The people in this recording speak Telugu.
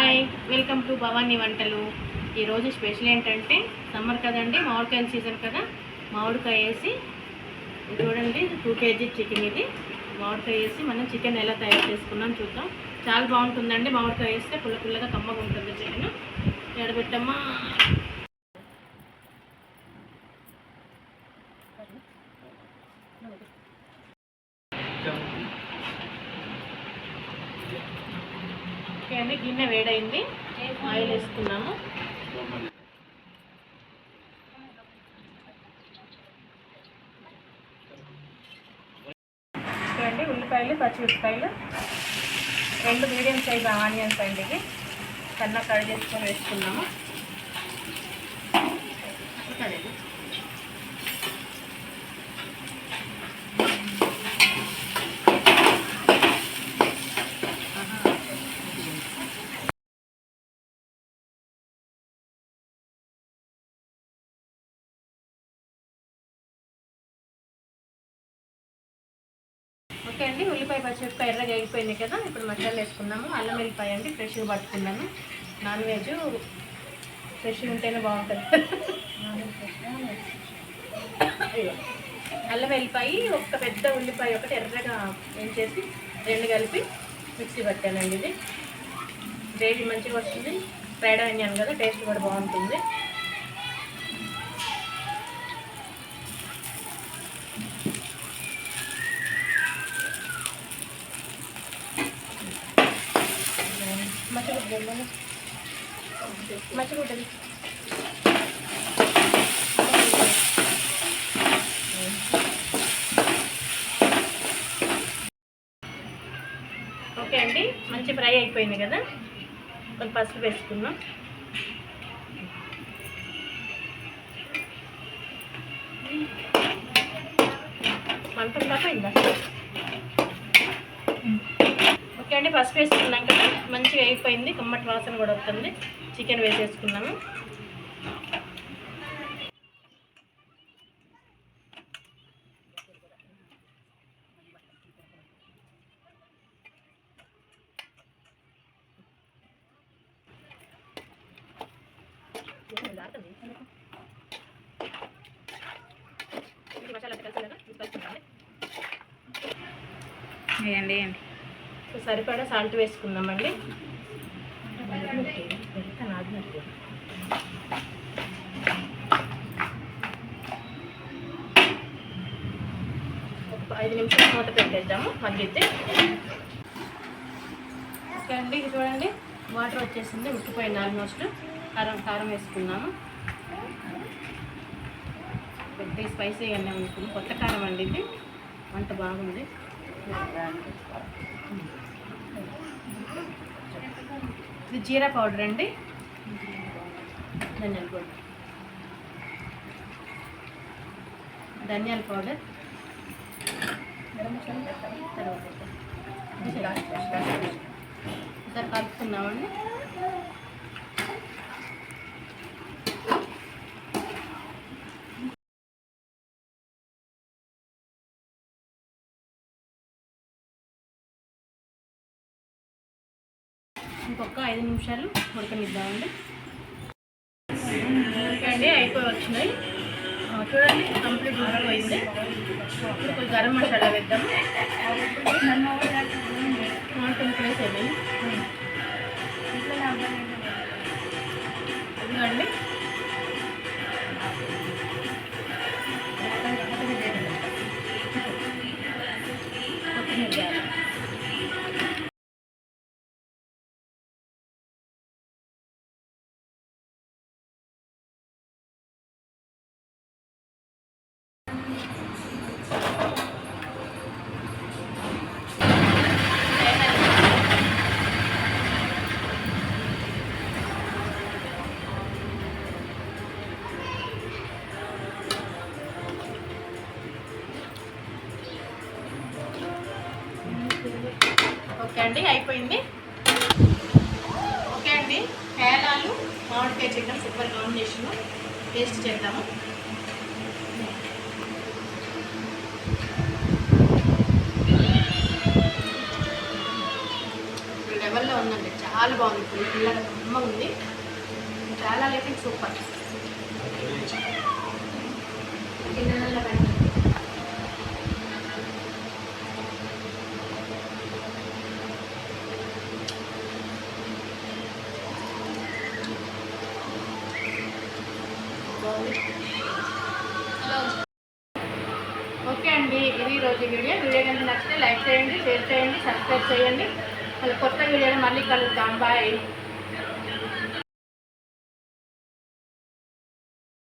హాయ్, వెల్కమ్ టు భవానీ వంటలు. ఈరోజు స్పెషల్ ఏంటంటే సమ్మర్ కదండి, మామిడికాయల సీజన్ కదా. మామిడికాయ వేసి చూడండి 2 kg చికెన్. ఇది మామిడికాయ వేసి మనం చికెన్ ఎలా తయారు చేసుకున్నాం చూద్దాం. చాలా బాగుంటుందండి. మామిడికాయ వేస్తే పుల్ల పుల్లగా కమ్మగా ఉంటుంది చికెన్. ఎడబెట్టమ్మా. ఓకే అండి, గిన్నె వేడైంది. ఆయిల్ వేసుకున్నాము. ఓకే అండి, ఉల్లిపాయలు, పచ్చిమిరపకాయలు, 2 మీడియం సైజ్ ఆనియన్స్ అండి. ఇవి సన్న కట్ చేసుకొని వేసుకున్నాము. ఓకే అండి, ఉల్లిపాయ పచ్చిమిరపకాయ ఎర్రగా అయిపోయింది కదా. ఇప్పుడు మసాలా వేసుకున్నాము. అల్లం వెల్లిపాయ అండి, ఫ్రెష్గా పట్టుకున్నాను. నాన్ వెజ్ ఫ్రెష్గా ఉంటేనే బాగుంటుంది. అల్లం వెల్లిపాయ, ఒక పెద్ద ఉల్లిపాయ ఒకటి ఎర్రగా వేయించేసి 2 కలిపి మిక్సీ పట్టానండి. ఇది గ్రేవీ మంచిగా వస్తుంది. ఫ్రైడ్ ఆనియన్ కదా, టేస్ట్ కూడా బాగుంటుంది. మచ్చిగుడ్డది ఓకే అండి, మంచి ఫ్రై అయిపోయింది కదా. కొంచెం పసుపు వేసుకున్నాం. మంట తప్పైందా? ఓకే అండి, పసుపు వేసుకున్నాం కదా, మంచిగా అయిపోయింది. కమ్మటి వాసన కూడా వస్తుంది. చికెన్ వేసేసుకున్నాము. వేయండి. సరిపడా సాల్ట్ వేసుకుందామండి. ఒక 5 నిమిషాలు మూత పెట్టేద్దాము మగ్గితే. ఓకే అండి, ఇది చూడండి వాటర్ వచ్చేసింది, ఉక్కిపోయింది ఆల్మోస్ట్. కారం వేసుకున్నాము. పెద్ద స్పైసీగానే ఉంటుంది. కొత్త కారం అండి ఇది, వంట బాగుంది. ఇది జీరా పౌడర్ అండి, ధనియాల పౌడర్, ఒకసారి కలుపుకున్నామండి. ఇంకొక 5 నిమిషాలు ఉడకనిద్దామండి. ఓకే అండి, అయిపోయి వచ్చినాయి చూడండి, కంప్లీట్ ఉడికిపోయింది. ఇప్పుడు కొంచెం గరం మసాలా వేద్దాము. 1 ప్లేస్ అయిపోయింది. ఇదిగోండి, ఓకే అండి, అయిపోయింది. ఓకే అండి, పేలాలు మామిడికాయ చికెన్ సూపర్ కాంబినేషన్. టేస్ట్ చేద్దాము. లెవెల్లో ఉందండి. చాలా బాగుంది. పిల్లల అమ్మ ఉంది. చాలా లేకపోతే సూపర్. గిన్నెలలో పెట్టి ఓకే అండి. ఇది ఈరోజు వీడియో కనుక నచ్చితే లైక్ చేయండి, షేర్ చేయండి, సబ్స్క్రైబ్ చేయండి. మళ్ళీ కొత్త వీడియోలో మళ్ళీ కలుద్దాం. బాయ్.